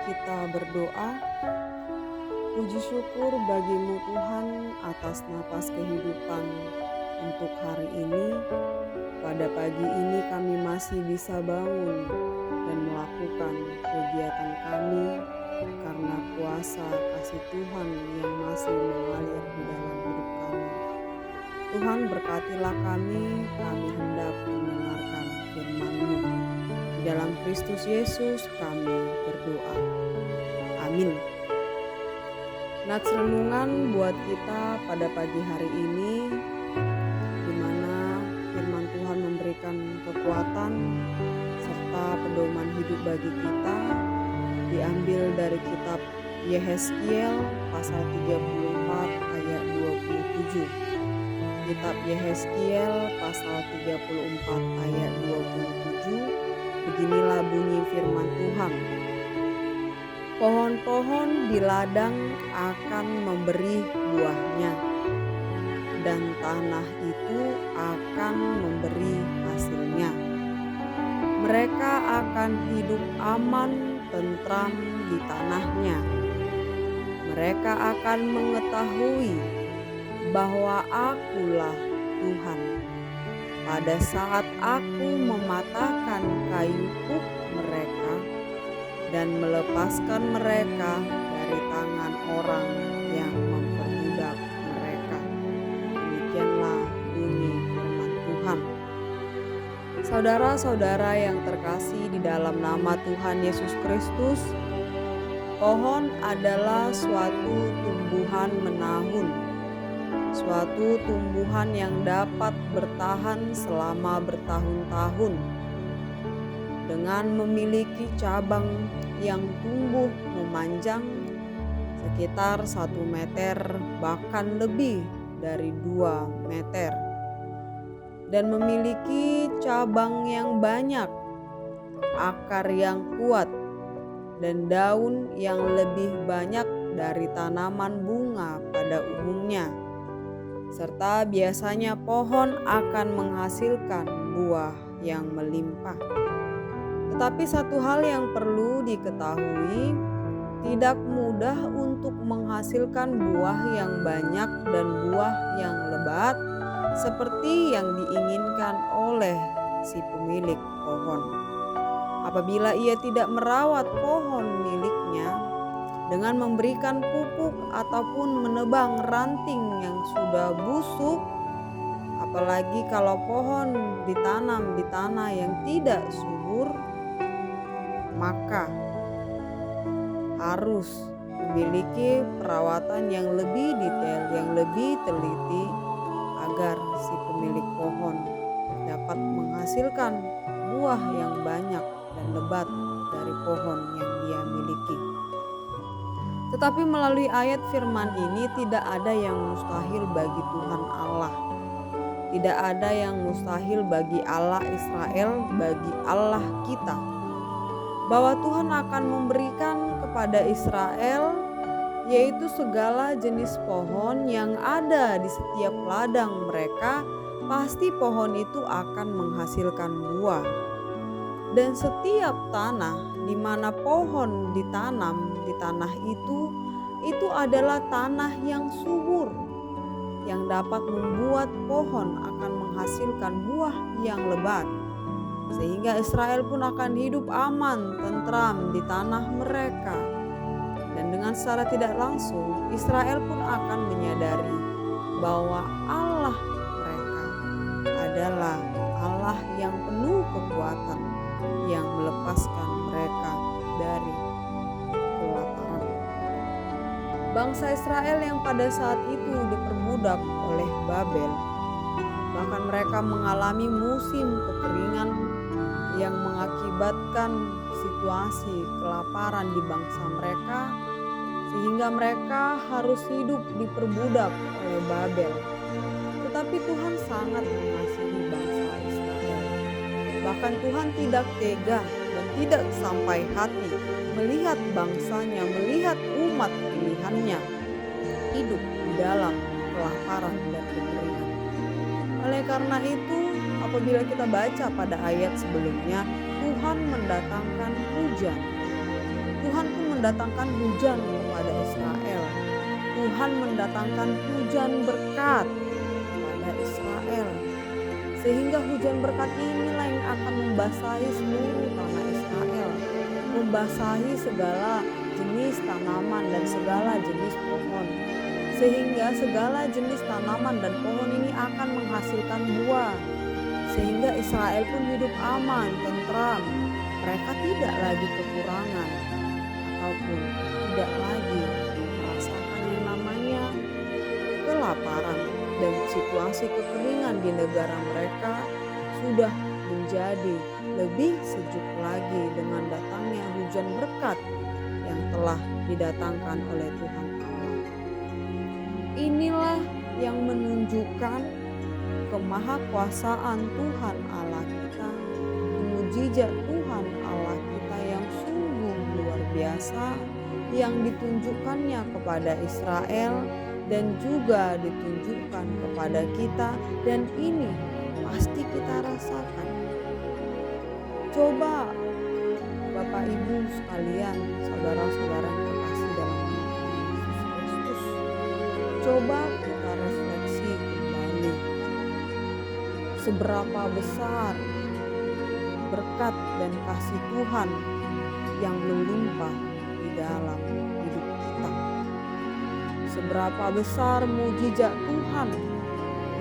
kita berdoa. Puji syukur bagimu Tuhan atas napas kehidupan untuk hari ini. Pada pagi ini kami masih bisa bangun dan melakukan kegiatan kami karena kuasa kasih Tuhan yang masih mengalir di dalam hidup kami. Tuhan berkatilah kami hendak mendengarkan firman-Mu. Di dalam Kristus Yesus kami berdoa. Amin. Nats renungan buat kita pada pagi hari ini, di mana firman Tuhan memberikan kekuatan serta pedoman hidup bagi kita, diambil dari kitab Yehezkiel pasal 34 ayat 27. Kitab Yehezkiel pasal 34 ayat 27, beginilah bunyi firman Tuhan. Pohon-pohon di ladang akan memberi buahnya, dan tanah itu akan memberi hasilnya. Mereka akan hidup aman, tentram di tanahnya. Mereka akan mengetahui bahwa Akulah Tuhan. Pada saat Aku mematahkan kayu puk mereka dan melepaskan mereka dari tangan orang yang memperbudak mereka. Demikianlah bunyi firman Tuhan. Saudara-saudara yang terkasih di dalam nama Tuhan Yesus Kristus, pohon adalah suatu tumbuhan menahun, suatu tumbuhan yang dapat bertahan selama bertahun-tahun dengan memiliki cabang yang tumbuh memanjang sekitar 1 meter bahkan lebih dari 2 meter, dan memiliki cabang yang banyak, akar yang kuat, dan daun yang lebih banyak dari tanaman bunga pada umumnya, serta biasanya pohon akan menghasilkan buah yang melimpah. Tetapi satu hal yang perlu diketahui, tidak mudah untuk menghasilkan buah yang banyak dan buah yang lebat seperti yang diinginkan oleh si pemilik pohon. Apabila ia tidak merawat pohon miliknya dengan memberikan pupuk ataupun menebang ranting yang sudah busuk, apalagi kalau pohon ditanam di tanah yang tidak subur, maka harus memiliki perawatan yang lebih detail, yang lebih teliti agar si pemilik pohon dapat menghasilkan buah yang banyak dan lebat dari pohon yang dia miliki. Tetapi melalui ayat firman ini tidak ada yang mustahil bagi Tuhan Allah. Tidak ada yang mustahil bagi Allah Israel, bagi Allah kita, bahwa Tuhan akan memberikan kepada Israel yaitu segala jenis pohon yang ada di setiap ladang mereka. Pasti pohon itu akan menghasilkan buah, dan setiap tanah di mana pohon ditanam di tanah itu adalah tanah yang subur, yang dapat membuat pohon akan menghasilkan buah yang lebat, sehingga Israel pun akan hidup aman, tentram di tanah mereka. Dan dengan secara tidak langsung, Israel pun akan menyadari bahwa Allah mereka adalah Allah yang penuh kekuatan, yang melepaskan mereka dari kelaparan. Bangsa Israel yang pada saat itu diperbudak oleh Babel, bahkan mereka mengalami musim kekeringan yang mengakibatkan situasi kelaparan di bangsa mereka, sehingga mereka harus hidup diperbudak oleh Babel. Tetapi Tuhan sangat mengasihi bangsa Israel. Bahkan Tuhan tidak tega dan tidak sampai hati melihat bangsanya, melihat umat pilihannya hidup di dalam kelaparan dan kekeringan. Oleh karena itu, apabila kita baca pada ayat sebelumnya, Tuhan mendatangkan hujan. Tuhan Tuhan pun mendatangkan hujan kepada Israel. Tuhan mendatangkan hujan berkat kepada Israel. Sehingga hujan berkat inilah yang akan membasahi seluruh tanah Israel. Membasahi segala jenis tanaman dan segala jenis pohon. Sehingga segala jenis tanaman dan pohon ini akan menghasilkan buah. Sehingga Israel pun hidup aman, tentram. Mereka tidak lagi kekurangan ataupun tidak lagi merasakan yang namanya kelaparan, dan situasi kekeringan di negara mereka sudah menjadi lebih sejuk lagi dengan datangnya hujan berkat yang telah didatangkan oleh Tuhan Allah. Inilah yang menunjukkan kemahakuasaan Tuhan Allah kita, mujizat Tuhan Allah kita yang sungguh luar biasa, yang ditunjukkannya kepada Israel dan juga ditunjukkan kepada kita, dan ini pasti kita rasakan. Coba Bapak Ibu sekalian, saudara-saudara yang terkasih dalam Tuhan Yesus Kristus, coba kita refleksi kembali seberapa besar berkat dan kasih Tuhan yang melimpah di dalam hidup kita. Seberapa besar mujizat Tuhan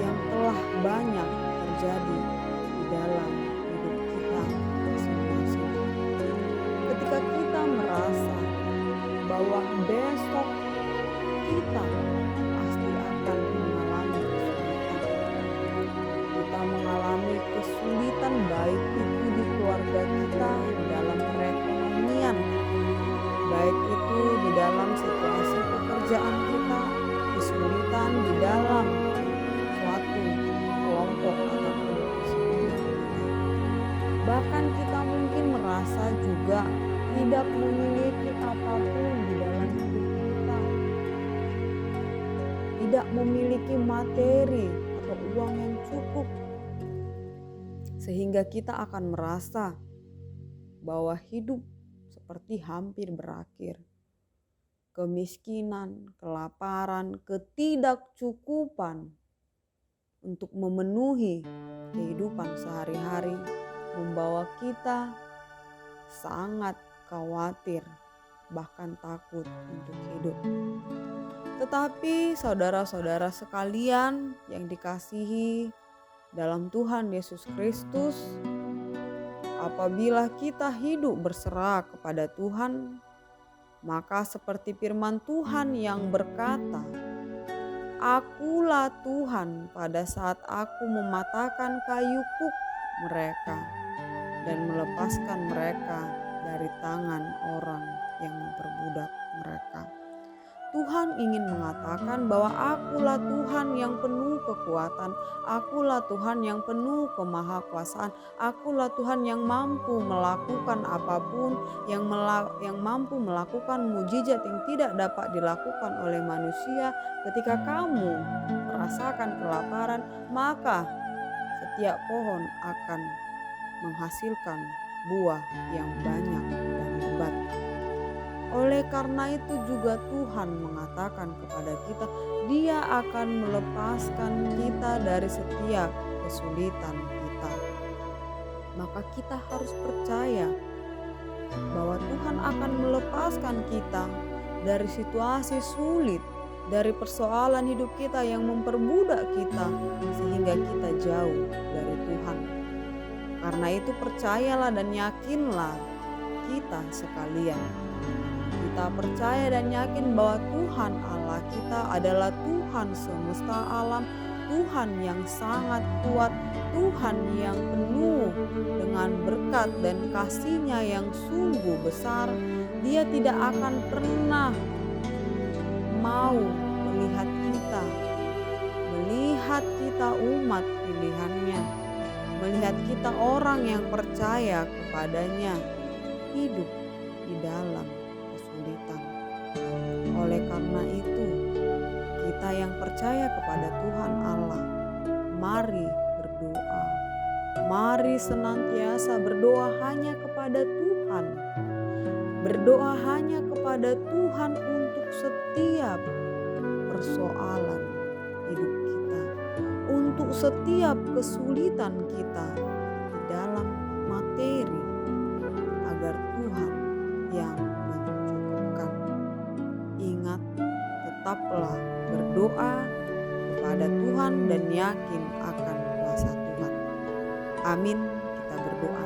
yang telah banyak terjadi di dalam hidup kita masing-masing. Ketika kita merasa bahwa besok kita pasti akan mengalami kesulitan. Kita mengalami kesulitan baik itu di keluarga kita, dalam perekonomian, baik itu di dalam situasi pekerjaan kita, kesulitan di dalam suatu kelompok ataupun kesulitan kita. Bahkan kita mungkin merasa juga tidak memiliki apapun di dalam hidup kita, tidak memiliki materi atau uang yang cukup, sehingga kita akan merasa bahwa hidup seperti hampir berakhir. Kemiskinan, kelaparan, ketidakcukupan untuk memenuhi kehidupan sehari-hari membawa kita sangat khawatir, bahkan takut untuk hidup. Tetapi saudara-saudara sekalian yang dikasihi dalam Tuhan Yesus Kristus, apabila kita hidup berserah kepada Tuhan, maka seperti firman Tuhan yang berkata, "Akulah Tuhan pada saat aku mematahkan kayu kuk mereka dan melepaskan mereka dari tangan orang yang memperbudak mereka." Tuhan ingin mengatakan bahwa akulah Tuhan yang penuh kekuatan, akulah Tuhan yang penuh kemahakuasaan, akulah Tuhan yang mampu melakukan apapun, yang mampu melakukan mujizat yang tidak dapat dilakukan oleh manusia. Ketika kamu merasakan kelaparan, maka setiap pohon akan menghasilkan buah yang banyak dan lebat. Oleh karena itu juga Tuhan mengatakan kepada kita, Dia akan melepaskan kita dari setiap kesulitan kita. Maka kita harus percaya bahwa Tuhan akan melepaskan kita dari situasi sulit, dari persoalan hidup kita yang memperbudak kita sehingga kita jauh dari Tuhan. Karena itu percayalah dan yakinlah kita sekalian. Kita percaya dan yakin bahwa Tuhan Allah kita adalah Tuhan semesta alam, Tuhan yang sangat kuat, Tuhan yang penuh dengan berkat dan kasih-Nya yang sungguh besar. Dia tidak akan pernah mau melihat kita umat pilihan-Nya, melihat kita orang yang percaya kepada-Nya hidup di dalam kesulitan. Oleh karena itu, kita yang percaya kepada Tuhan Allah, mari berdoa. Mari senantiasa berdoa hanya kepada Tuhan. berdoa hanya kepada Tuhan untuk setiap persoalan hidup kita, untuk setiap kesulitan kita di dalam materi, agar Tuhan yang mencukupkan. Ingat, tetaplah berdoa kepada Tuhan dan yakin akan kuasa Tuhan. Amin. Kita berdoa.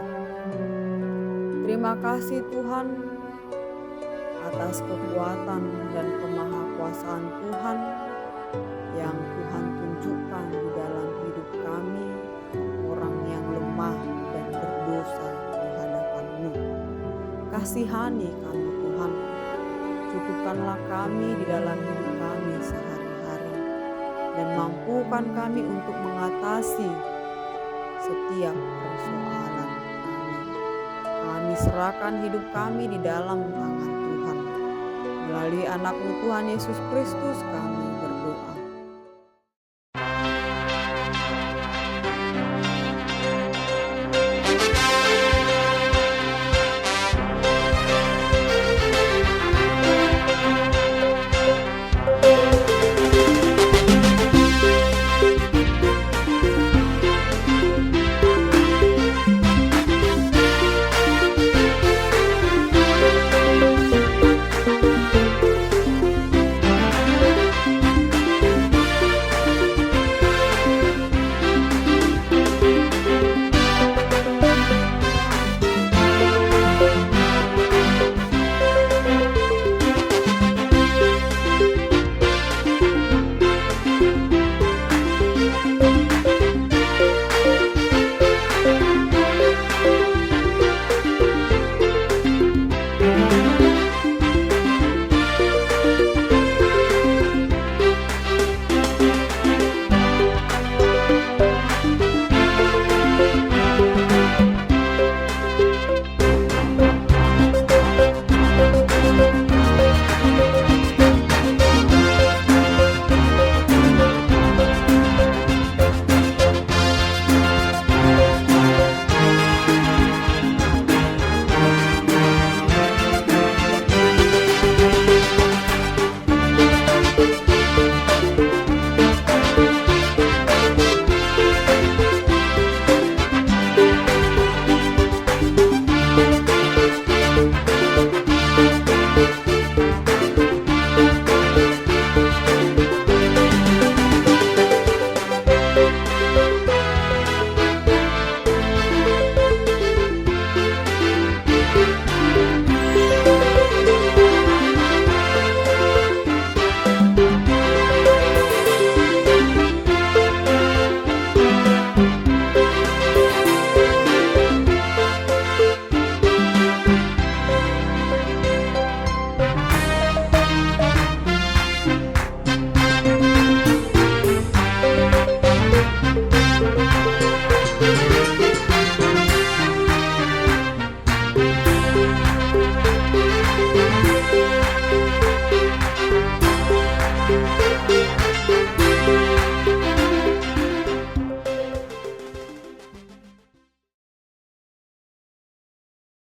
Terima kasih Tuhan atas kekuatan dan kemahakuasaan Tuhan yang Tuhan tunjukkan di dalam hidup kami, orang yang lemah dan berdosa di hadapan-Mu. Kasihani kami Tuhan, cukupkanlah kami di dalam hidup kami sehari-hari, dan mampukan kami untuk mengatasi setiap persoalan kami. Kami serahkan hidup kami di dalam tangan Tuhan. Melalui anak-Mu Tuhan Yesus Kristus kami